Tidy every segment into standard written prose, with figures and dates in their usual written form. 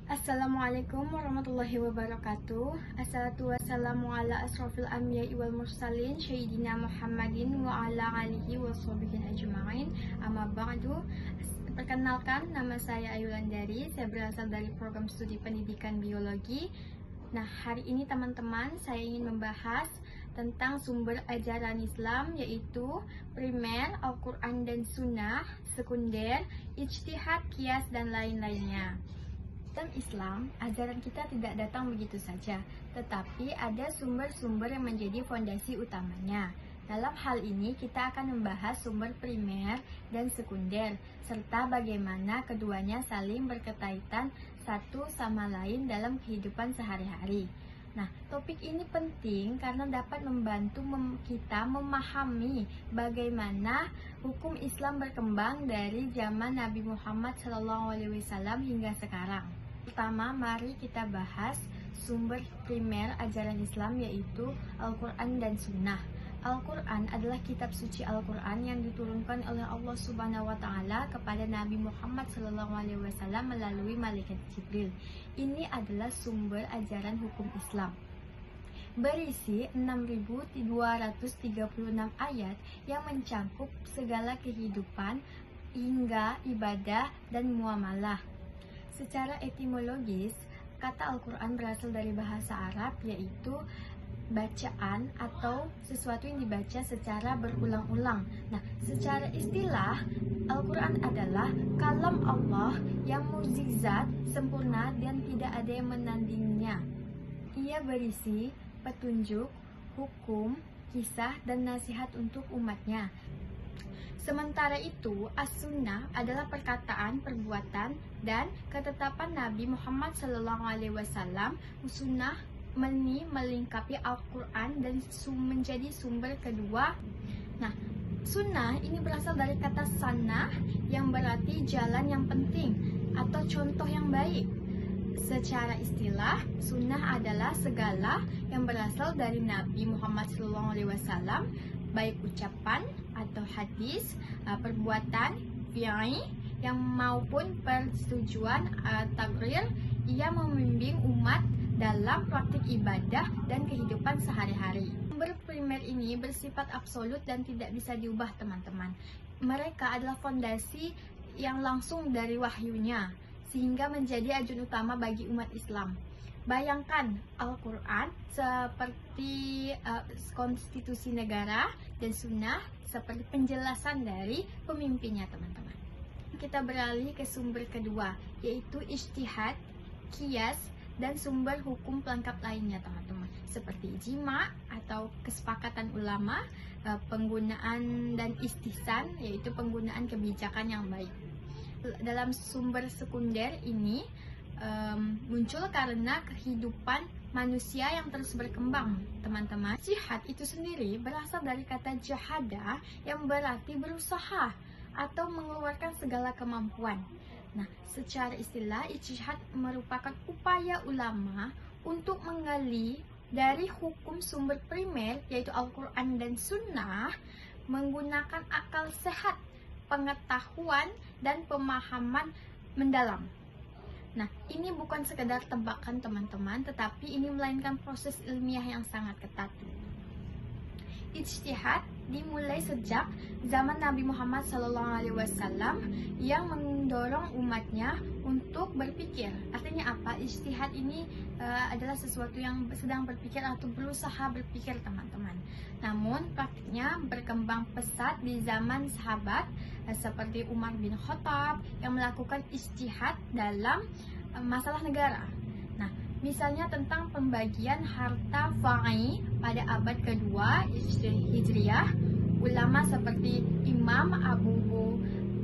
Assalamualaikum warahmatullahi wabarakatuh. Assalatu wassalamu ala asrofil anbiya'i wal mursalin Sayyidina Muhammadin wa ala alihi wa sahbihi ajma'in. Amma ba'du. Perkenalkan, nama saya Ayu Landari. Saya berasal dari program studi pendidikan biologi. Nah, hari ini teman-teman, saya ingin membahas tentang sumber ajaran Islam, yaitu primer, Al-Quran dan Sunnah, sekunder, ijtihad, qiyas, dan lain-lainnya. Dalam Islam, ajaran kita tidak datang begitu saja, tetapi ada sumber-sumber yang menjadi fondasi utamanya. Dalam hal ini, kita akan membahas sumber primer dan sekunder, serta bagaimana keduanya saling berkaitan satu sama lain dalam kehidupan sehari-hari. Nah, topik ini penting karena dapat membantu kita memahami bagaimana hukum Islam berkembang dari zaman Nabi Muhammad SAW hingga sekarang. Pertama, mari kita bahas sumber primer ajaran Islam, yaitu Al-Quran dan Sunnah. Al-Quran adalah kitab suci Al-Quran yang diturunkan oleh Allah Subhanahu wa Ta'ala kepada Nabi Muhammad SAW melalui malaikat Jibril. Ini adalah sumber ajaran hukum Islam. Berisi 6.236 ayat yang mencakup segala kehidupan hingga ibadah dan muamalah. Secara etimologis, kata Al-Quran berasal dari bahasa Arab, yaitu bacaan atau sesuatu yang dibaca secara berulang-ulang. Nah, secara istilah, Al-Quran adalah kalam Allah yang mukjizat, sempurna, dan tidak ada yang menandinginya. Ia berisi petunjuk, hukum, kisah, dan nasihat untuk umatnya. Sementara itu, as-sunnah adalah perkataan, perbuatan, dan ketetapan Nabi Muhammad SAW. Sunnah melengkapi Al-Quran dan menjadi sumber kedua. Nah, sunnah ini berasal dari kata sanah yang berarti jalan yang penting atau contoh yang baik. Secara istilah, sunnah adalah segala yang berasal dari Nabi Muhammad SAW, baik ucapan atau hadis, perbuatan, fi'il, yang maupun persetujuan takrir. Ia membimbing umat dalam praktik ibadah dan kehidupan sehari-hari. Sumber primer ini bersifat absolut dan tidak bisa diubah, teman-teman. Mereka adalah fondasi yang langsung dari wahyunya, sehingga menjadi ajudan utama bagi umat Islam. Bayangkan Al-Quran seperti konstitusi negara dan sunnah seperti penjelasan dari pemimpinnya, teman-teman. Kita beralih ke sumber kedua, yaitu ijtihad, qiyas, dan sumber hukum pelengkap lainnya, teman-teman, seperti ijma atau kesepakatan ulama, penggunaan dan istihsan, yaitu penggunaan kebijakan yang baik. Dalam sumber sekunder ini muncul karena kehidupan manusia yang terus berkembang, teman-teman. Jihad itu sendiri berasal dari kata jahada yang berarti berusaha atau mengeluarkan segala kemampuan. Nah, secara istilah, ijtihad merupakan upaya ulama untuk menggali dari hukum sumber primer, yaitu Al-Quran dan Sunnah, menggunakan akal sehat, pengetahuan, dan pemahaman mendalam. Nah, ini bukan sekedar tebakan, teman-teman, tetapi ini melainkan proses ilmiah yang sangat ketat. Ijtihad dimulai sejak zaman Nabi Muhammad SAW yang mendorong umatnya untuk berpikir. Artinya apa? Ijtihad ini adalah sesuatu yang sedang berpikir atau berusaha berpikir, teman-teman. Namun praktiknya berkembang pesat di zaman sahabat seperti Umar bin Khattab yang melakukan ijtihad dalam masalah negara. Nah, misalnya tentang pembagian harta fai pada abad kedua Hijriah, ulama seperti Imam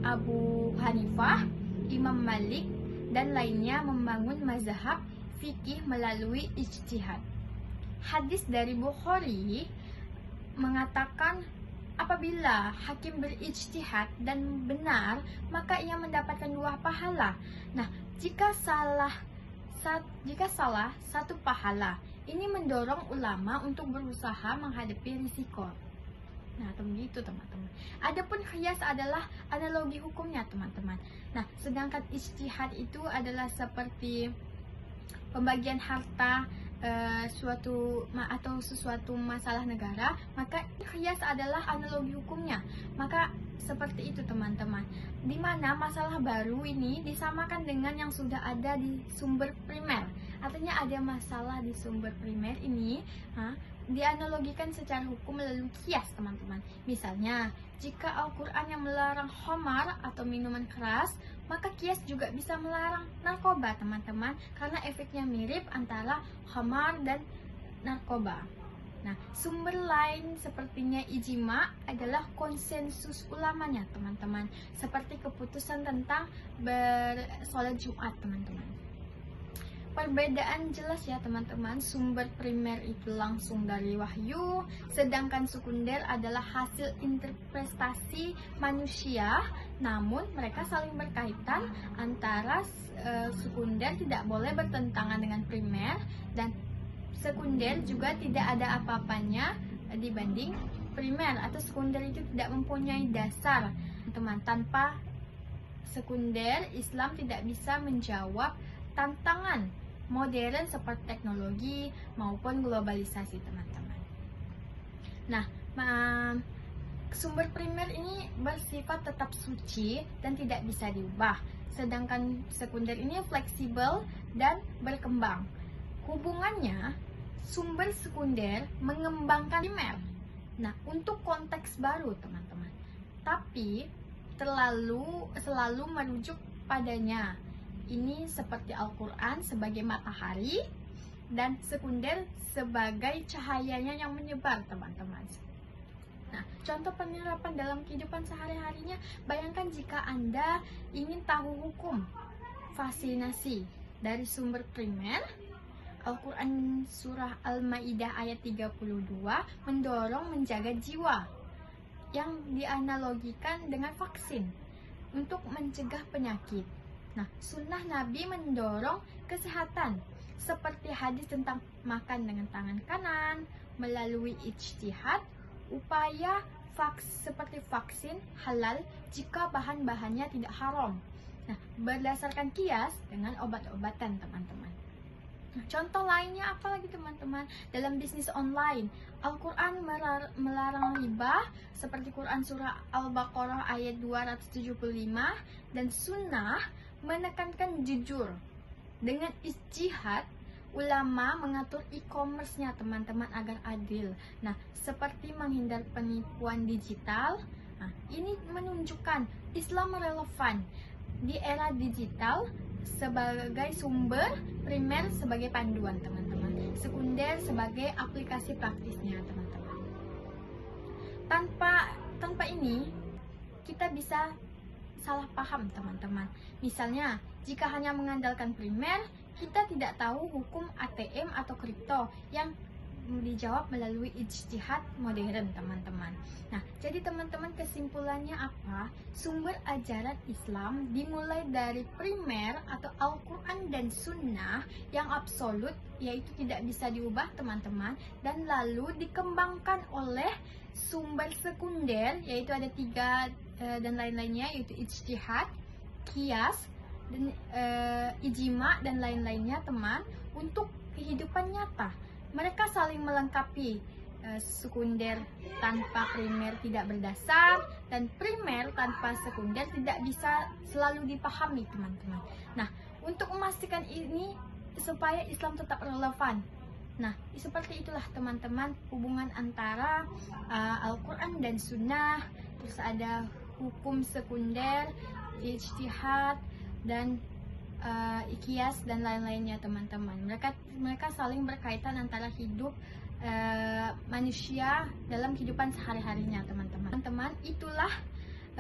Abu Hanifah, Imam Malik, dan lainnya membangun mazhab fikih melalui ijtihad. Hadis dari Bukhari mengatakan, apabila hakim berijtihad dan benar, maka ia mendapatkan 2 pahala. Nah, jika salah satu pahala. Ini mendorong ulama untuk berusaha menghadapi risiko. Nah, begitu, teman-teman. Adapun qiyas adalah analogi hukumnya, teman-teman. Nah, sedangkan ijtihad itu adalah seperti pembagian harta atau sesuatu masalah negara, maka qiyas adalah analogi hukumnya. Maka seperti itu teman-teman, di mana masalah baru ini disamakan dengan yang sudah ada di sumber primer. Artinya ada masalah di sumber primer ini dianalogikan secara hukum melalui qiyas teman-teman. Misalnya, jika Al-Quran yang melarang khamar atau minuman keras, maka qiyas juga bisa melarang narkoba teman-teman, karena efeknya mirip antara khamar dan narkoba. Nah, sumber lain sepertinya ijma adalah konsensus ulamanya teman-teman, seperti keputusan tentang bersolat Jumat teman-teman. Perbedaan jelas ya teman-teman, sumber primer itu langsung dari wahyu, sedangkan sekunder adalah hasil interpretasi manusia, namun mereka saling berkaitan. Antara sekunder tidak boleh bertentangan dengan primer, dan sekunder juga tidak ada apa-apanya dibanding primer, atau sekunder itu tidak mempunyai dasar teman. Tanpa sekunder, Islam tidak bisa menjawab tantangan modern seperti teknologi maupun globalisasi teman-teman. Nah, sumber primer ini bersifat tetap suci dan tidak bisa diubah, sedangkan sekunder ini fleksibel dan berkembang. Hubungannya, sumber sekunder mengembangkan primer. Nah, untuk konteks baru teman-teman, tapi selalu merujuk padanya. Ini seperti Al-Quran sebagai matahari dan sekunder sebagai cahayanya yang menyebar teman-teman. Nah, contoh penerapan dalam kehidupan sehari-harinya, bayangkan jika Anda ingin tahu hukum vaksinasi dari sumber primer. Al-Quran surah Al-Ma'idah ayat 32 mendorong menjaga jiwa, yang dianalogikan dengan vaksin untuk mencegah penyakit. Nah, sunnah Nabi mendorong kesehatan, seperti hadis tentang makan dengan tangan kanan, melalui ijtihad, upaya seperti vaksin halal jika bahan-bahannya tidak haram. Nah, berdasarkan qiyas dengan obat-obatan teman-teman. Nah, contoh lainnya apa lagi teman-teman? Dalam bisnis online, Al-Quran melarang riba, seperti Quran surah Al-Baqarah ayat 275, dan sunnah menekankan jujur. Dengan ijtihad, ulama mengatur e-commerce-nya teman-teman agar adil. Nah, seperti menghindar penipuan digital. Nah, ini menunjukkan Islam relevan di era digital sebagai sumber, primer sebagai panduan teman-teman, sekunder sebagai aplikasi praktisnya teman-teman. Tanpa ini kita bisa salah paham teman-teman. Misalnya, jika hanya mengandalkan primer, kita tidak tahu hukum ATM atau kripto yang dijawab melalui ijtihad modern teman-teman. Nah, jadi teman-teman, kesimpulannya apa? Sumber ajaran Islam dimulai dari primer atau Al-Quran dan Sunnah yang absolut, yaitu tidak bisa diubah teman-teman, dan lalu dikembangkan oleh sumber sekunder, yaitu ada 3 dan lain-lainnya, yaitu ijtihad, qiyas, dan ijma dan lain-lainnya teman, untuk kehidupan nyata. Mereka saling melengkapi. Sekunder tanpa primer tidak berdasar, dan primer tanpa sekunder tidak bisa selalu dipahami teman-teman. Nah, untuk memastikan ini supaya Islam tetap relevan, nah seperti itulah teman-teman hubungan antara Al-Quran dan Sunnah. Terus ada hukum sekunder, ijtihad, dan qiyas dan lain-lainnya teman-teman. Mereka saling berkaitan antara hidup manusia dalam kehidupan sehari-harinya teman-teman. Teman-teman, itulah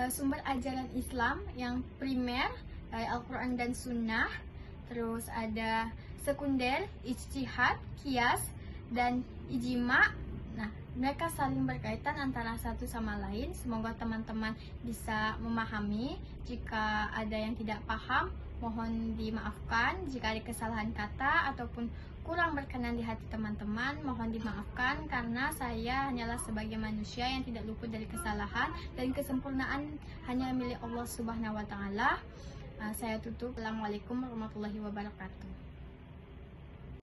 sumber ajaran Islam yang primer, Al-Quran dan Sunnah. Terus ada sekunder, ijtihad, qiyas, dan ijma. Nah, mereka saling berkaitan antara satu sama lain. Semoga teman-teman bisa memahami. Jika ada yang tidak paham, mohon dimaafkan. Jika ada kesalahan kata ataupun kurang berkenan di hati teman-teman, mohon dimaafkan, karena saya hanyalah sebagai manusia yang tidak luput dari kesalahan, dan kesempurnaan hanya milik Allah Subhanahu wa Ta'ala. Saya tutup. Assalamualaikum warahmatullahi wabarakatuh.